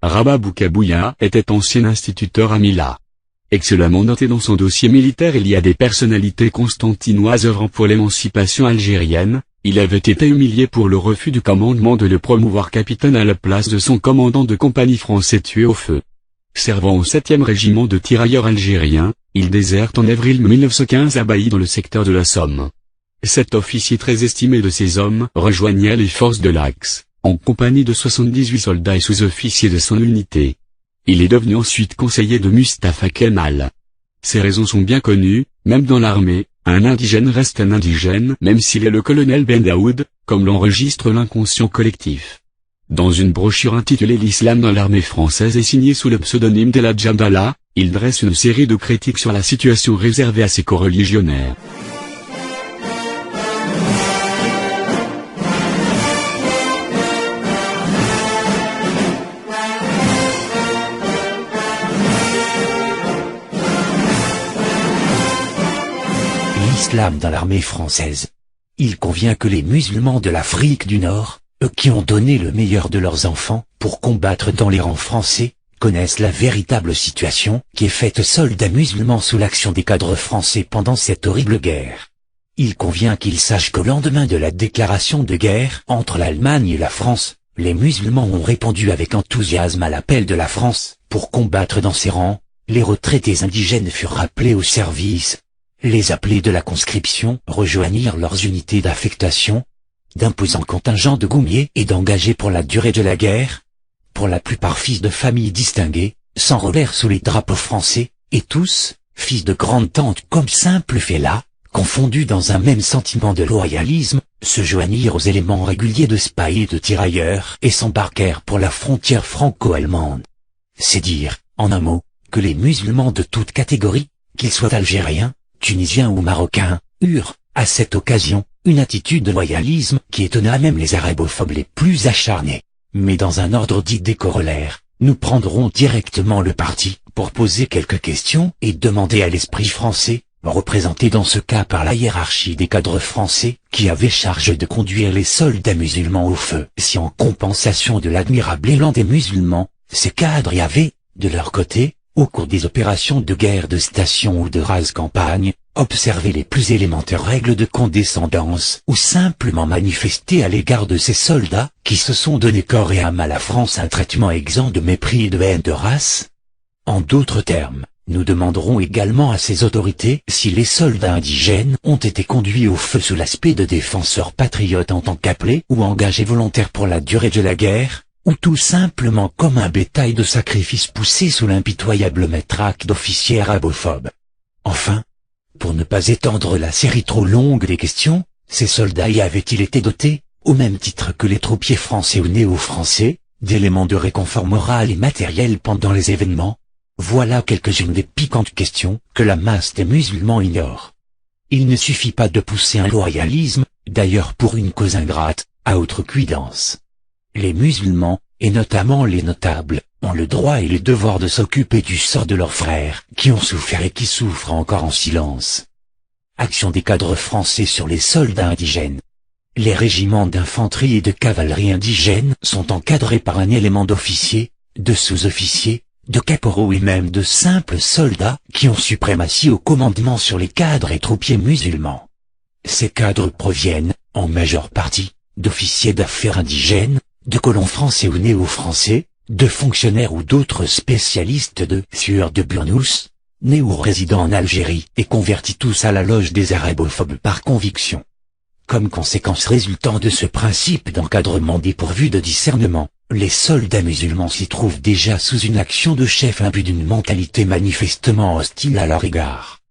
Rabah Boukabouya était ancien instituteur à Mila. Excellemment noté dans son dossier militaire, il y a des personnalités constantinoises œuvrant pour l'émancipation algérienne. Il avait été humilié pour le refus du commandement de le promouvoir capitaine à la place de son commandant de compagnie français tué au feu. Servant au 7e régiment de tirailleurs algériens, il déserte en avril 1915 à Bailly dans le secteur de la Somme. Cet officier très estimé de ses hommes rejoignait les forces de l'Axe, en compagnie de 78 soldats et sous-officiers de son unité. Il est devenu ensuite conseiller de Mustapha Kemal. Ses raisons sont bien connues, même dans l'armée, un indigène reste un indigène même s'il est le colonel Ben Daoud, comme l'enregistre l'inconscient collectif. Dans une brochure intitulée L'Islam dans l'armée française et signée sous le pseudonyme d'Eladj Abdallah, il dresse une série de critiques sur la situation réservée à ses coreligionnaires. L'islam dans l'armée française. Il convient que les musulmans de l'Afrique du Nord, eux qui ont donné le meilleur de leurs enfants pour combattre dans les rangs français, connaissent la véritable situation qui est faite soldats musulmans sous l'action des cadres français pendant cette horrible guerre. Il convient qu'ils sachent qu'au lendemain de la déclaration de guerre entre l'Allemagne et la France, les musulmans ont répondu avec enthousiasme à l'appel de la France pour combattre dans ses rangs. Les retraités indigènes furent rappelés au service. Les appelés de la conscription rejoignirent leurs unités d'affectation. D'imposants contingents de goumiers et d'engagés pour la durée de la guerre, pour la plupart fils de familles distinguées, s'enrôlèrent sous les drapeaux français, et tous, fils de grandes tantes comme simples fellahs, confondus dans un même sentiment de loyalisme, se joignirent aux éléments réguliers de spahis et de tirailleurs et s'embarquèrent pour la frontière franco-allemande. C'est dire, en un mot, que les musulmans de toute catégorie, qu'ils soient algériens, tunisiens ou marocains, eurent, à cette occasion, une attitude de loyalisme qui étonna même les arabophobes les plus acharnés. Mais dans un ordre d'idées corollaire, nous prendrons directement le parti pour poser quelques questions et demander à l'esprit français, représenté dans ce cas par la hiérarchie des cadres français, qui avait charge de conduire les soldats musulmans au feu, si en compensation de l'admirable élan des musulmans, ces cadres y avaient, de leur côté, au cours des opérations de guerre de station ou de rase campagne, observé les plus élémentaires règles de condescendance ou simplement manifesté à l'égard de ces soldats qui se sont donné corps et âme à la France un traitement exempt de mépris et de haine de race. En d'autres termes, nous demanderons également à ces autorités si les soldats indigènes ont été conduits au feu sous l'aspect de défenseurs patriotes en tant qu'appelés ou engagés volontaires pour la durée de la guerre, ou tout simplement comme un bétail de sacrifice poussé sous l'impitoyable matraque d'officiers arabophobes. Enfin, pour ne pas étendre la série trop longue des questions, ces soldats y avaient-ils été dotés, au même titre que les troupiers français ou néo-français, d'éléments de réconfort moral et matériel pendant les événements? Voilà quelques-unes des piquantes questions que la masse des musulmans ignore. Il ne suffit pas de pousser un loyalisme, d'ailleurs pour une cause ingrate, à outrecuidance. Les musulmans, et notamment les notables, ont le droit et le devoir de s'occuper du sort de leurs frères, qui ont souffert et qui souffrent encore en silence. Action des cadres français sur les soldats indigènes. Les régiments d'infanterie et de cavalerie indigènes sont encadrés par un élément d'officiers, de sous-officiers, de caporaux et même de simples soldats qui ont suprématie au commandement sur les cadres et troupiers musulmans. Ces cadres proviennent, en majeure partie, d'officiers d'affaires indigènes, de colons français ou néo-français, de fonctionnaires ou d'autres spécialistes de sieur de Burnous, nés ou résidant en Algérie et convertis tous à la loge des arabophobes par conviction. Comme conséquence résultant de ce principe d'encadrement dépourvu de discernement, les soldats musulmans s'y trouvent déjà sous une action de chef imbu d'une mentalité manifestement hostile à leur égard.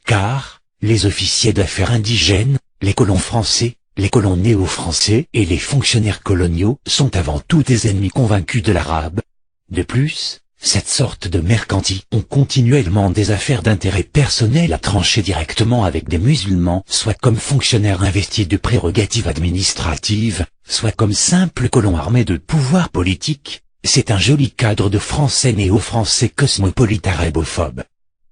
Car, les officiers d'affaires indigènes, les colons français, les colons néo-français et les fonctionnaires coloniaux sont avant tout des ennemis convaincus de l'arabe. De plus, cette sorte de mercantils ont continuellement des affaires d'intérêt personnel à trancher directement avec des musulmans, soit comme fonctionnaires investis de prérogatives administratives, soit comme simples colons armés de pouvoir politique. C'est un joli cadre de français néo-français cosmopolite arabophobe.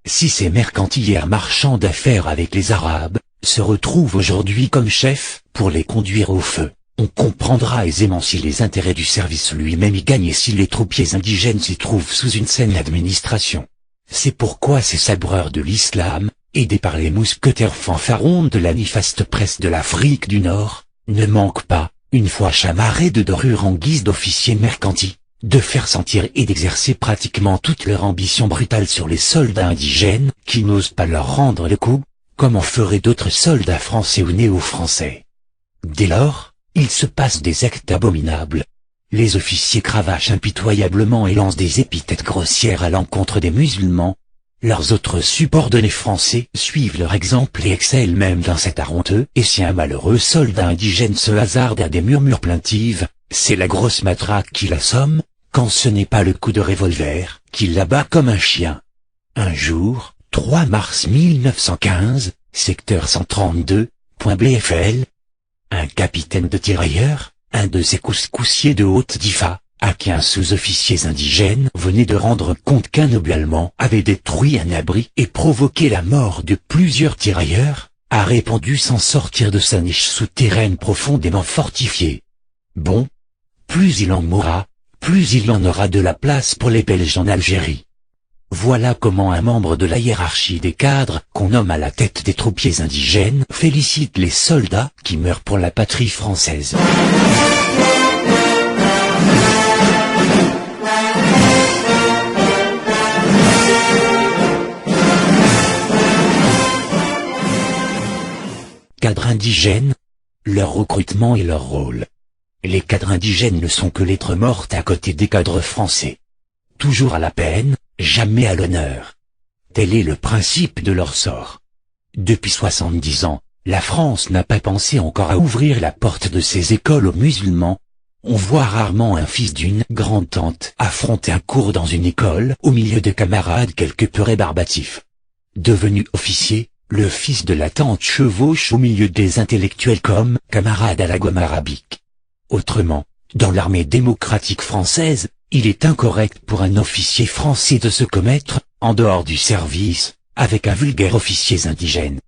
Si ces mercantiliers marchands d'affaires avec les arabes se retrouvent aujourd'hui comme chefs pour les conduire au feu, On comprendra aisément si les intérêts du service lui-même y gagnent et si les troupiers indigènes s'y trouvent sous une saine administration. C'est pourquoi ces sabreurs de l'islam, aidés par les mousquetaires fanfarons de la néfaste presse de l'Afrique du Nord, ne manquent pas, une fois chamarrés de dorures en guise d'officiers mercantis, de faire sentir et d'exercer pratiquement toute leur ambition brutale sur les soldats indigènes qui n'osent pas leur rendre le coup, comme en feraient d'autres soldats français ou néo-français. Dès lors, il se passe des actes abominables. Les officiers cravachent impitoyablement et lancent des épithètes grossières à l'encontre des musulmans. Leurs autres subordonnés français suivent leur exemple et excellent même dans cet art honteux, et si un malheureux soldat indigène se hasarde à des murmures plaintives, c'est la grosse matraque qui l'assomme, quand ce n'est pas le coup de revolver, qui l'abat comme un chien. Un jour, 3 mars 1915, secteur 132, point BFL, un capitaine de tirailleurs, un de ces couscoussiers de haute difa, à qui un sous-officier indigène venait de rendre compte qu'un obus allemand avait détruit un abri et provoqué la mort de plusieurs tirailleurs, a répondu sans sortir de sa niche souterraine profondément fortifiée. Bon, plus il en mourra, plus il y en aura de la place pour les Belges en Algérie. Voilà comment un membre de la hiérarchie des cadres, qu'on nomme à la tête des troupiers indigènes, félicite les soldats qui meurent pour la patrie française. Cadres indigènes, leur recrutement et leur rôle. Les cadres indigènes ne sont que lettres mortes à côté des cadres français. Toujours à la peine, jamais à l'honneur. Tel est le principe de leur sort. Depuis 70 ans, la France n'a pas pensé encore à ouvrir la porte de ses écoles aux musulmans. On voit rarement un fils d'une grande-tante affronter un cours dans une école au milieu de camarades quelque peu rébarbatifs. Devenu officier, le fils de la tante chevauche au milieu des intellectuels comme camarades à la gomme arabique. Autrement, dans l'armée démocratique française, il est incorrect pour un officier français de se commettre, en dehors du service, avec un vulgaire officier indigène.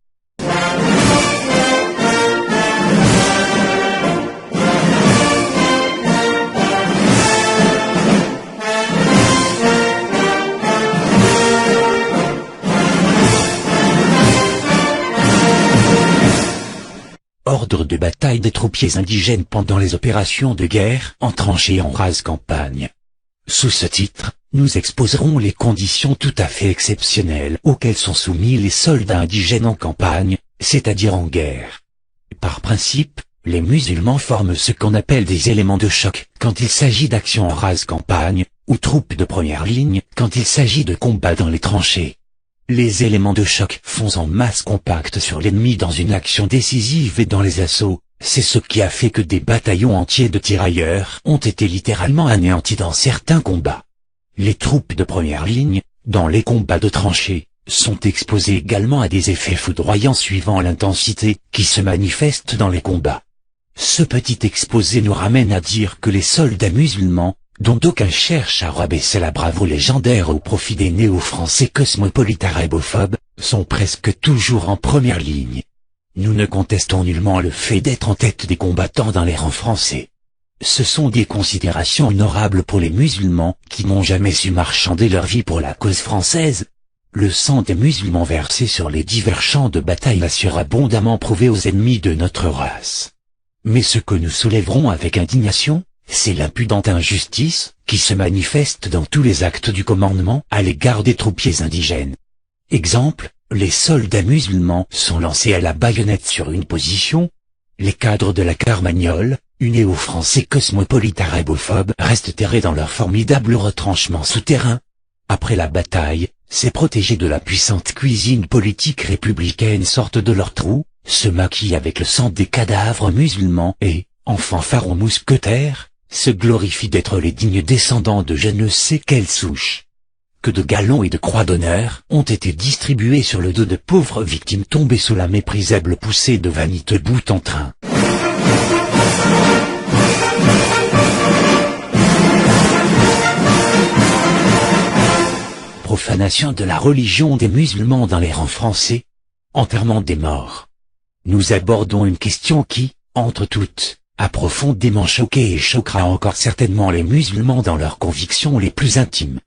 Ordre de bataille des troupiers indigènes pendant les opérations de guerre en tranchée et en rase campagne. Sous ce titre, nous exposerons les conditions tout à fait exceptionnelles auxquelles sont soumis les soldats indigènes en campagne, c'est-à-dire en guerre. Par principe, les musulmans forment ce qu'on appelle des éléments de choc quand il s'agit d'actions en rase campagne, ou troupes de première ligne quand il s'agit de combats dans les tranchées. Les éléments de choc font en masse compacte sur l'ennemi dans une action décisive et dans les assauts, c'est ce qui a fait que des bataillons entiers de tirailleurs ont été littéralement anéantis dans certains combats. Les troupes de première ligne, dans les combats de tranchées, sont exposées également à des effets foudroyants suivant l'intensité qui se manifeste dans les combats. Ce petit exposé nous ramène à dire que les soldats musulmans, dont d'aucuns cherchent à rabaisser la bravoure légendaire au profit des néo-français cosmopolites arabophobes, sont presque toujours en première ligne. Nous ne contestons nullement le fait d'être en tête des combattants dans les rangs français. Ce sont des considérations honorables pour les musulmans qui n'ont jamais su marchander leur vie pour la cause française. Le sang des musulmans versé sur les divers champs de bataille a surabondamment prouvé aux ennemis de notre race. Mais ce que nous soulèverons avec indignation, c'est l'impudente injustice qui se manifeste dans tous les actes du commandement à l'égard des troupiers indigènes. Exemple, les soldats musulmans sont lancés à la baïonnette sur une position. Les cadres de la Carmagnole, unis aux Français cosmopolites arabophobes, restent terrés dans leur formidable retranchement souterrain. Après la bataille, ces protégés de la puissante cuisine politique républicaine sortent de leurs trous, se maquillent avec le sang des cadavres musulmans et, en fanfarons mousquetaires, se glorifient d'être les dignes descendants de je ne sais quelle souche. Que de galons et de croix d'honneur ont été distribués sur le dos de pauvres victimes tombées sous la méprisable poussée de vaniteux bout en train. Profanation de la religion des musulmans dans les rangs français, enterrement des morts. Nous abordons une question qui, entre toutes, a profondément choqué et choquera encore certainement les musulmans dans leurs convictions les plus intimes.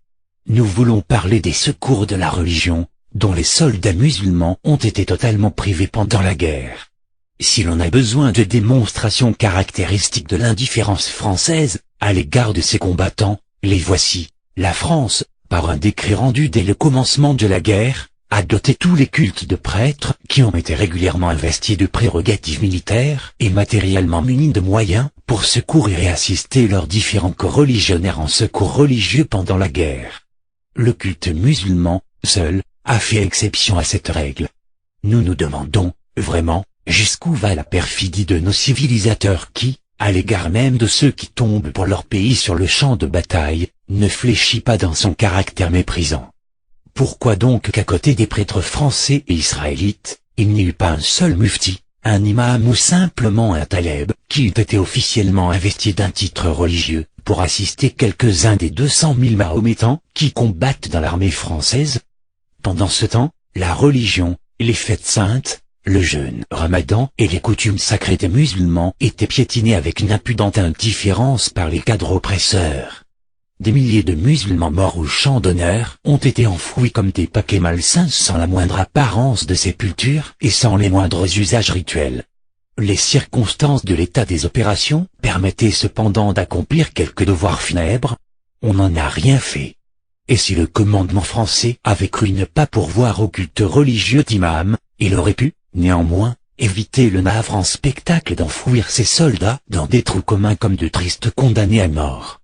Nous voulons parler des secours de la religion, dont les soldats musulmans ont été totalement privés pendant la guerre. Si l'on a besoin de démonstrations caractéristiques de l'indifférence française, à l'égard de ses combattants, les voici. La France, par un décret rendu dès le commencement de la guerre, a doté tous les cultes de prêtres qui ont été régulièrement investis de prérogatives militaires et matériellement munis de moyens pour secourir et assister leurs différents coreligionnaires en secours religieux pendant la guerre. Le culte musulman, seul, a fait exception à cette règle. Nous nous demandons, vraiment, jusqu'où va la perfidie de nos civilisateurs qui, à l'égard même de ceux qui tombent pour leur pays sur le champ de bataille, ne fléchit pas dans son caractère méprisant. Pourquoi donc qu'à côté des prêtres français et israélites, il n'y eut pas un seul mufti, un imam ou simplement un taleb, qui eût été officiellement investi d'un titre religieux, pour assister quelques-uns des 200 000 mahométans qui combattent dans l'armée française? Pendant ce temps, la religion, les fêtes saintes, le jeûne ramadan et les coutumes sacrées des musulmans étaient piétinés avec une impudente indifférence par les cadres oppresseurs. Des milliers de musulmans morts au champ d'honneur ont été enfouis comme des paquets malsains sans la moindre apparence de sépulture et sans les moindres usages rituels. Les circonstances de l'état des opérations permettaient cependant d'accomplir quelques devoirs funèbres. On n'en a rien fait. Et si le commandement français avait cru ne pas pourvoir au culte religieux d'imam, il aurait pu, néanmoins, éviter le navrant spectacle d'enfouir ses soldats dans des trous communs comme de tristes condamnés à mort.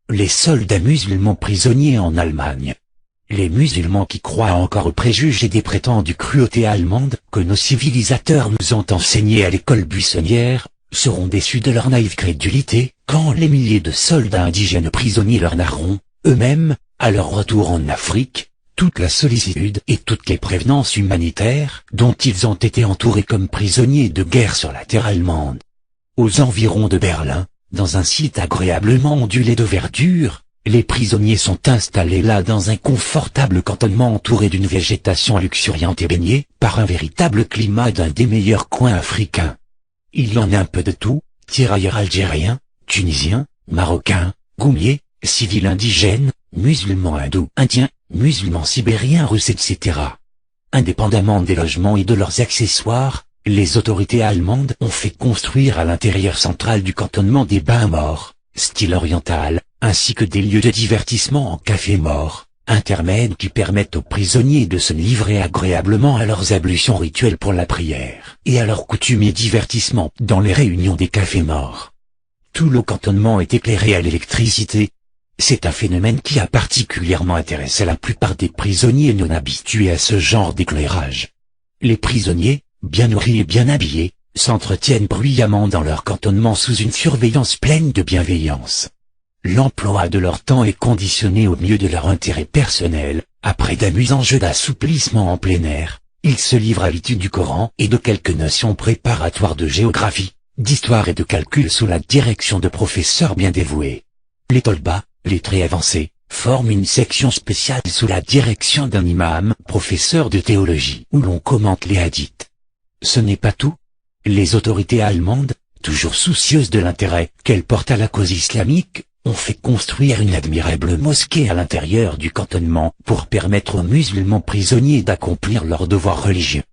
Les soldats musulmans prisonniers en Allemagne. Les musulmans qui croient encore aux préjugés des prétendues cruautés allemandes que nos civilisateurs nous ont enseignés à l'école buissonnière, seront déçus de leur naïve crédulité, quand les milliers de soldats indigènes prisonniers leur narreront, eux-mêmes, à leur retour en Afrique, toute la sollicitude et toutes les prévenances humanitaires dont ils ont été entourés comme prisonniers de guerre sur la terre allemande. Aux environs de Berlin, dans un site agréablement ondulé de verdure, les prisonniers sont installés là dans un confortable cantonnement entouré d'une végétation luxuriante et baignés par un véritable climat d'un des meilleurs coins africains. Il y en a un peu de tout, tirailleurs algériens, tunisiens, marocains, goumiers, civils indigènes, musulmans hindous, indiens, musulmans sibériens, russes, etc. Indépendamment des logements et de leurs accessoires, les autorités allemandes ont fait construire à l'intérieur central du cantonnement des bains morts, style oriental, ainsi que des lieux de divertissement en café mort, intermèdes qui permettent aux prisonniers de se livrer agréablement à leurs ablutions rituelles pour la prière, et à leurs coutumiers divertissements dans les réunions des cafés morts. Tout le cantonnement est éclairé à l'électricité. C'est un phénomène qui a particulièrement intéressé la plupart des prisonniers non habitués à ce genre d'éclairage. Les prisonniers, bien nourris et bien habillés, s'entretiennent bruyamment dans leur cantonnement sous une surveillance pleine de bienveillance. L'emploi de leur temps est conditionné au mieux de leur intérêt personnel. Après d'amusants jeux d'assouplissement en plein air, ils se livrent à l'étude du Coran et de quelques notions préparatoires de géographie, d'histoire et de calcul sous la direction de professeurs bien dévoués. Les tolbas, les très avancés, forment une section spéciale sous la direction d'un imam, professeur de théologie, où l'on commente les hadiths. Ce n'est pas tout. Les autorités allemandes, toujours soucieuses de l'intérêt qu'elles portent à la cause islamique, ont fait construire une admirable mosquée à l'intérieur du cantonnement pour permettre aux musulmans prisonniers d'accomplir leurs devoirs religieux.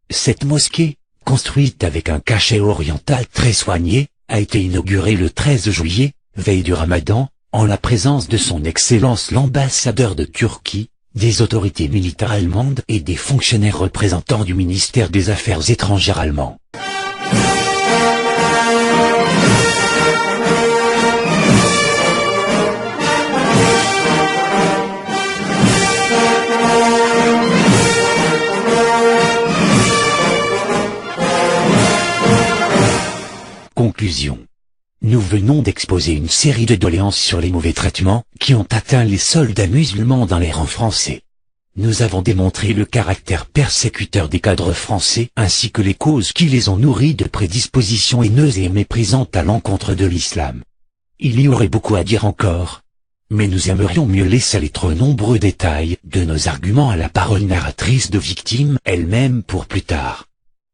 Cette mosquée, construite avec un cachet oriental très soigné, a été inaugurée le 13 juillet, veille du Ramadan, en la présence de son Excellence l'ambassadeur de Turquie, des autorités militaires allemandes et des fonctionnaires représentants du ministère des Affaires étrangères allemand. Conclusion. Nous venons d'exposer une série de doléances sur les mauvais traitements qui ont atteint les soldats musulmans dans les rangs français. Nous avons démontré le caractère persécuteur des cadres français ainsi que les causes qui les ont nourris de prédispositions haineuses et méprisantes à l'encontre de l'islam. Il y aurait beaucoup à dire encore. mais nous aimerions mieux laisser les trop nombreux détails de nos arguments à la parole narratrice de victimes elle-même pour plus tard.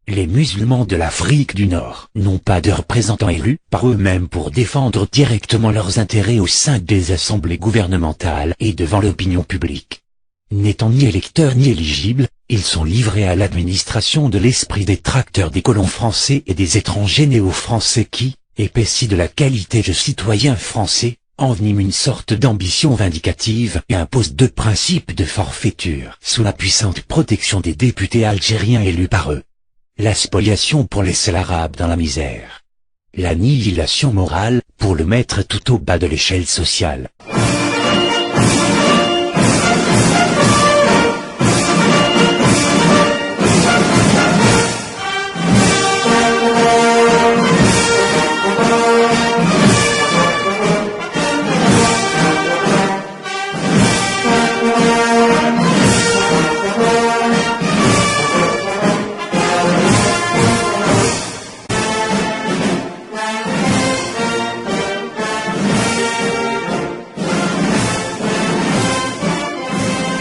Les musulmans de l'Afrique du Nord n'ont pas de représentants élus par eux-mêmes pour défendre directement leurs intérêts au sein des assemblées gouvernementales et devant l'opinion publique. N'étant ni électeurs ni éligibles, ils sont livrés à l'administration de l'esprit des tracteurs des colons français et des étrangers néo-français qui, épaissis de la qualité de citoyens français, enveniment une sorte d'ambition vindicative et imposent deux principes de forfaiture sous la puissante protection des députés algériens élus par eux. La spoliation pour laisser l'arabe dans la misère. L'annihilation morale pour le mettre tout au bas de l'échelle sociale.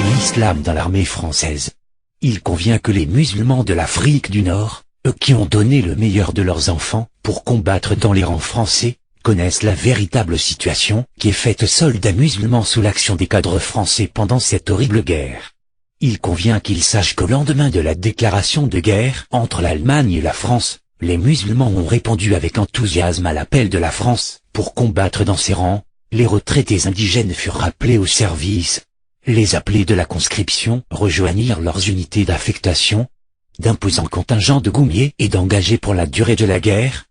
L'islam dans l'armée française. Il convient que les musulmans de l'Afrique du Nord, eux qui ont donné le meilleur de leurs enfants pour combattre dans les rangs français, connaissent la véritable situation qui est faite soldats musulmans sous l'action des cadres français pendant cette horrible guerre. Il convient qu'ils sachent qu'au lendemain de la déclaration de guerre entre l'Allemagne et la France, les musulmans ont répondu avec enthousiasme à l'appel de la France pour combattre dans ses rangs. Les retraités indigènes furent rappelés au service. Les appelés de la conscription rejoignirent leurs unités d'affectation, d'imposants contingents de goumiers et d'engagés pour la durée de la guerre,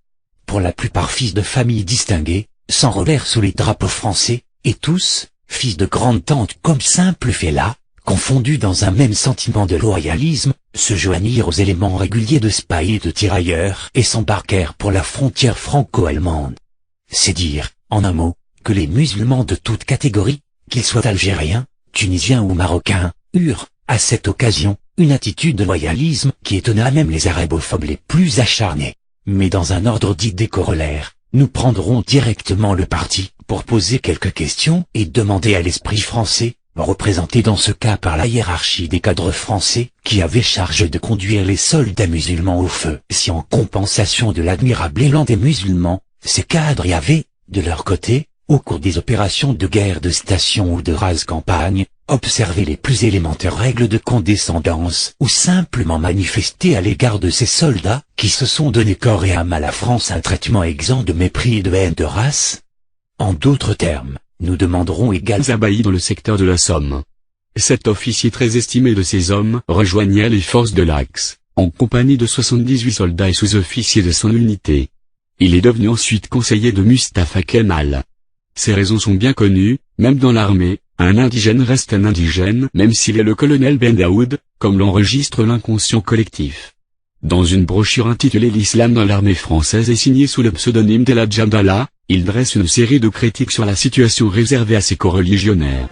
pour la plupart fils de familles distinguées, s'enrôlèrent sous les drapeaux français, et tous, fils de grandes tantes comme simples fellahs, confondus dans un même sentiment de loyalisme, se joignirent aux éléments réguliers de spahis et de tirailleurs et s'embarquèrent pour la frontière franco-allemande. C'est dire, en un mot, que les musulmans de toute catégorie, qu'ils soient algériens, tunisiens ou marocains, eurent, à cette occasion, une attitude de loyalisme qui étonna même les arabophobes les plus acharnés. Mais dans un ordre dit des corollaires, nous prendrons directement le parti pour poser quelques questions et demander à l'esprit français, représenté dans ce cas par la hiérarchie des cadres français, qui avait charge de conduire les soldats musulmans au feu, si en compensation de l'admirable élan des musulmans, ces cadres y avaient, de leur côté, au cours des opérations de guerre de station ou de rase campagne, observer les plus élémentaires règles de condescendance ou simplement manifester à l'égard de ces soldats qui se sont donné corps et âme à la France un traitement exempt de mépris et de haine de race. En d'autres termes, nous demanderons égales Zabaï dans le secteur de la Somme. Cet officier très estimé de ses hommes rejoignait les forces de l'Axe, en compagnie de 78 soldats et sous-officiers de son unité. Il est devenu ensuite conseiller de Mustapha Kemal. Ces raisons sont bien connues, même dans l'armée, un indigène reste un indigène même s'il est le colonel Ben Daoud, comme l'enregistre l'inconscient collectif. Dans une brochure intitulée L'Islam dans l'armée française et signée sous le pseudonyme d'Eladj Abdallah, il dresse une série de critiques sur la situation réservée à ses coreligionnaires.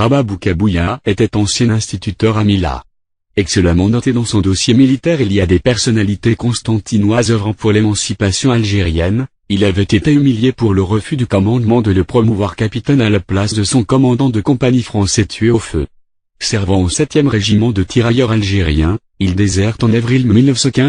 Rabah Boukabouya était ancien instituteur à Mila. Excellemment noté dans son dossier militaire il y a des personnalités constantinoises œuvrant pour l'émancipation algérienne, il avait été humilié pour le refus du commandement de le promouvoir capitaine à la place de son commandant de compagnie français tué au feu. Servant au 7e régiment de tirailleurs algériens, il déserte en avril 1915.